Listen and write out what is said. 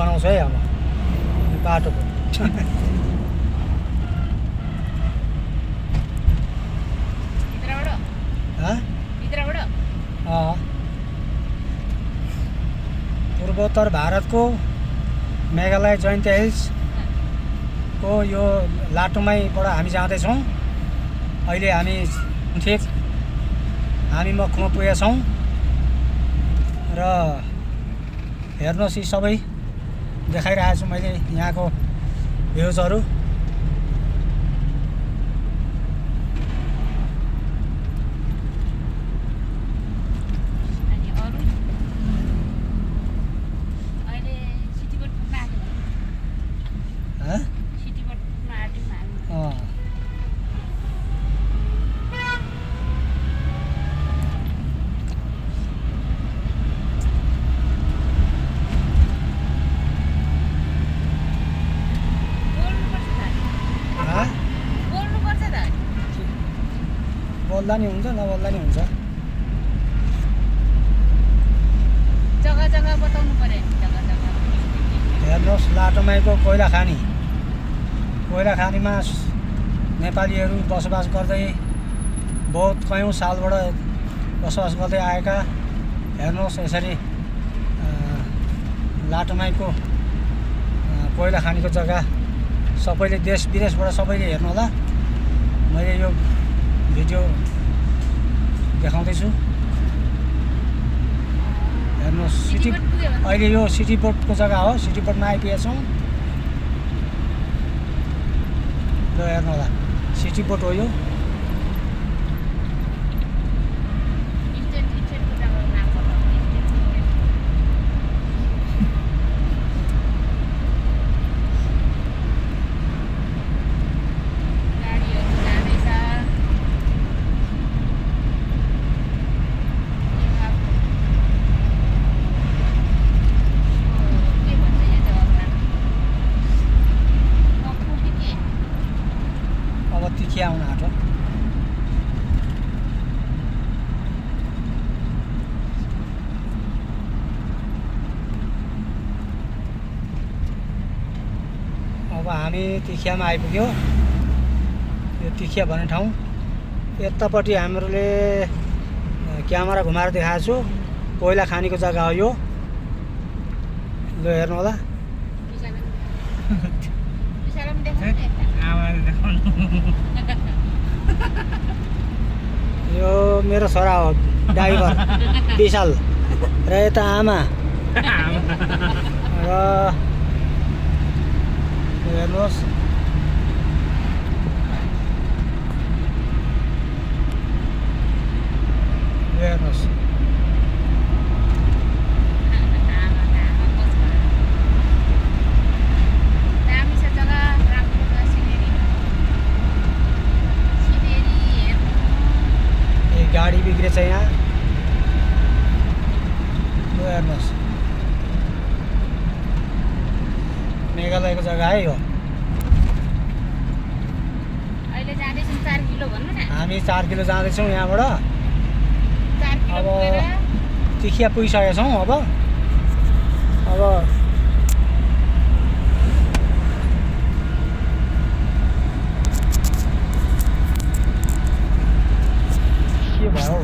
बनाउँछु है अब बाटोको पूर्वोत्तर भारतको मेघालय जोइन्ट हिल्सको यो लाटोमाईबाट हामी जाँदैछौँ। अहिले हामी ठिक हामी मखमा पुगेका छौँ र हेर्नुहोस् यी सबै देखाइरहेको छु मैले यहाँको भ्युजहरू। बोल्दा नि हुन्छ नबोल्दा नि हुन्छ। जग्गा जग्गा बताउनु पर्यो जग्गा जग्गा। हेर्नुहोस् लाटोमाईको कोइला खानीमा नेपालीहरू बसोबास गर्दै बहुत कयौँ सालबाट बसोबास गर्दै आएका। हेर्नुहोस् यसरी लाटोमाईको कोइला खानीको जग्गा सबैले देश विदेशबाट सबैले हेर्नु होला। मैले यो भिडियो देखाउँदैछु। हेर्नुहोस् अहिले यो सिटी बोटको जग्गा हो। सिटी बोटमा आइपुगेका छौँ। ल हेर्नु होला सिटी बोट हो यो। तिखिया आउन आँट्यो। अब हामी तिखियामा आइपुग्यो। यो तिखिया भन्ने ठाउँ। यतापट्टि हाम्रोले क्यामेरा घुमाएर देखाएको छु। कोइला खानीको जग्गा हो यो। ल हेर्नु होला। यो मेरो छोरा हो ड्राइभर विशाल र यता आमा र हेर्नुहोस् हेर्नुहोस् गाडी बिग्रेछ यहाँ। हेर्नुहोस् मेघालयको जग्गा है यो। अहिले जाँदैछौँ 4 किलो भन्नु न। हामी 4 किलो जाँदैछौँ यहाँबाट। अब तिखिया पुगिसकेका छौँ। अब के भयो